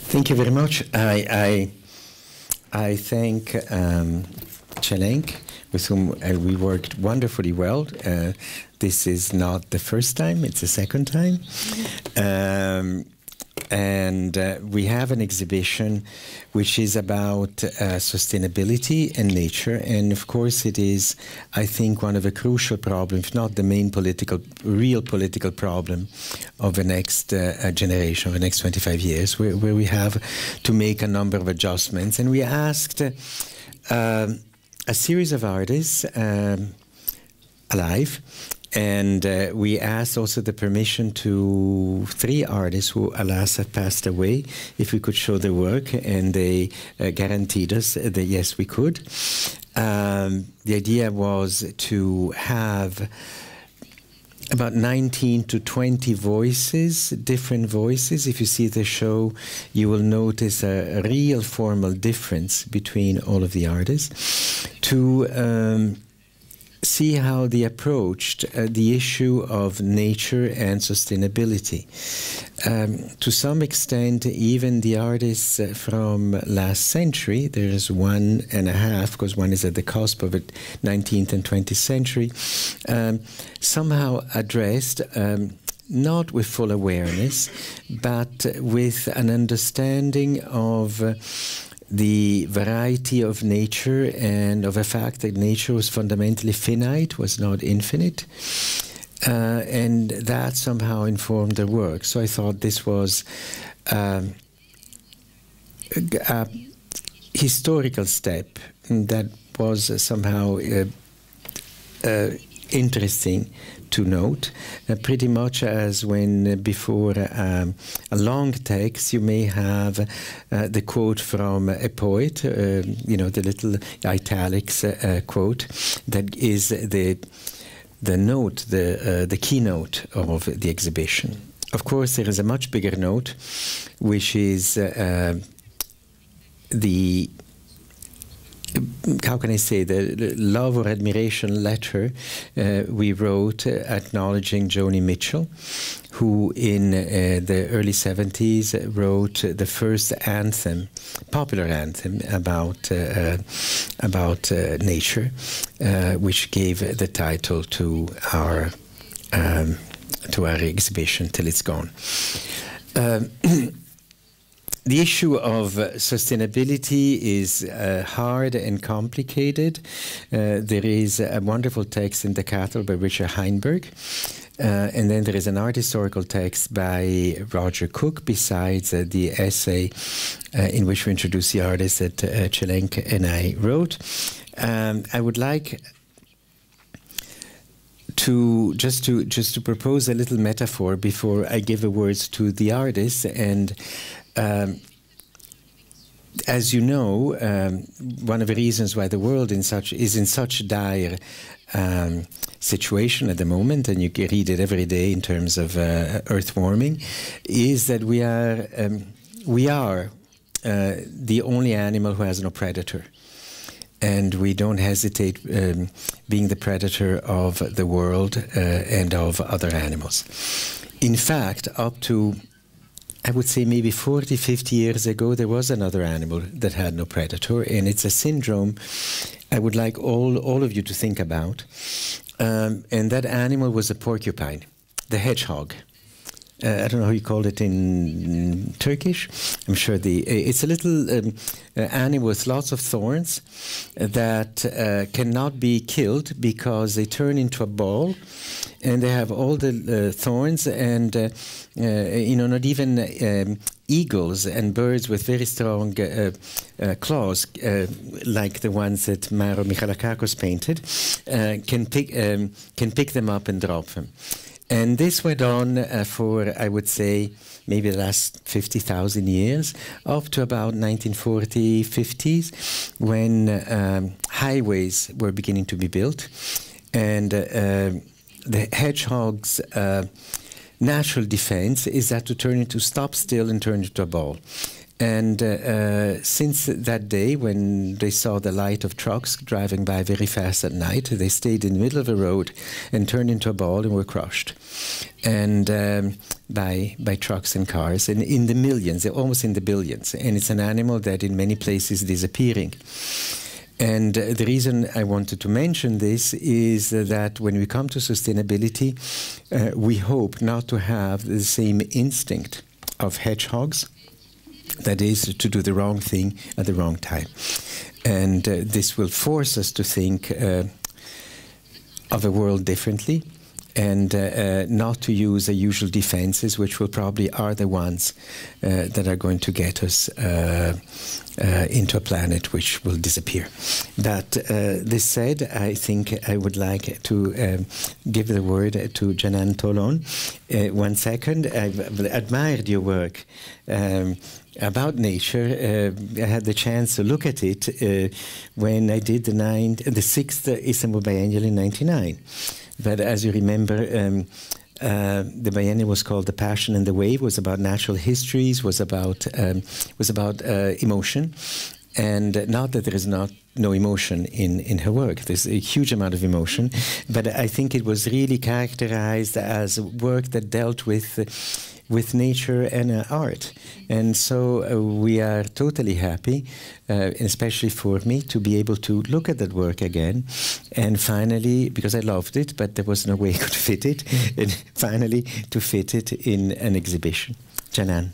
Thank you very much. I thank Çelenk, with whom we worked wonderfully well. This is not the first time, it's the second time. And we have an exhibition which is about sustainability and nature. And of course it is, I think, one of the crucial problems, if not the main real political problem of the next generation, of the next 25 years, where we have to make a number of adjustments. And we asked a series of artists alive, and we asked also the permission to 3 artists who, alas, have passed away, if we could show their work, and they guaranteed us that yes, we could. The idea was to have about 19 to 20 voices, different voices. If you see the show, you will notice a real formal difference between all of the artists, to see how they approached the issue of nature and sustainability. To some extent, even the artists from last century, there's 1.5, because one is at the cusp of the 19th and 20th century, somehow addressed, not with full awareness, but with an understanding of the variety of nature and of the fact that nature was fundamentally finite, was not infinite, and that somehow informed their work. So I thought this was a historical step that was somehow interesting to note, pretty much as when before a long text you may have the quote from a poet, you know, the little italics quote that is the note, the keynote of the exhibition. Of course, there is a much bigger note, which is the, how can I say, the love or admiration letter we wrote acknowledging Joni Mitchell, who in the early 70s wrote the first anthem, popular anthem about nature, which gave the title to our exhibition, Till It's Gone. The issue of sustainability is hard and complicated. There is a wonderful text in the catalog by Richard Heinberg, and then there is an art historical text by Roger Cook, besides the essay in which we introduce the artists that Çelenk and I wrote. I would like to just to propose a little metaphor before I give the words to the artists. And as you know, one of the reasons why the world is in such dire situation at the moment, and you can read it every day in terms of earth warming, is that we are the only animal who has no predator. And we don't hesitate being the predator of the world and of other animals. In fact, up to, I would say, maybe 40, 50 years ago, there was another animal that had no predator, and it's a syndrome I would like all of you to think about. And that animal was a porcupine, the hedgehog. I don't know how you call it in Turkish. I'm sure it's a little animal with lots of thorns that cannot be killed because they turn into a ball, and they have all the thorns, and you know, not even eagles and birds with very strong claws, like the ones that Maro Michalakakos painted, can pick them up and drop them. And this went on for, I would say, maybe the last 50,000 years, up to about 1940s, 50s, when highways were beginning to be built. And the hedgehog's natural defense is that to stop still and turn into a ball. And since that day, when they saw the light of trucks driving by very fast at night, they stayed in the middle of the road and turned into a ball and were crushed. And by trucks and cars, and in the millions, almost in the billions. And it's an animal that in many places is disappearing. And the reason I wanted to mention this is that when we come to sustainability, we hope not to have the same instinct of hedgehogs, that is, to do the wrong thing at the wrong time. And this will force us to think of the world differently, and not to use the usual defenses, which will probably are the ones that are going to get us into a planet which will disappear. But this said, I think I would like to give the word to Canan Tolon. 1 second. I've admired your work about nature. I had the chance to look at it when I did the 6th Istanbul Biennial in '99. But as you remember, the biennial was called "The Passion and the Wave." Was about natural histories. Was about emotion, and not that there is no emotion in her work. There's a huge amount of emotion, but I think it was really characterized as work that dealt with nature and art. And so we are totally happy, especially for me, to be able to look at that work again. And finally, because I loved it, but there was no way I could fit it, and finally to fit it in an exhibition. Canan.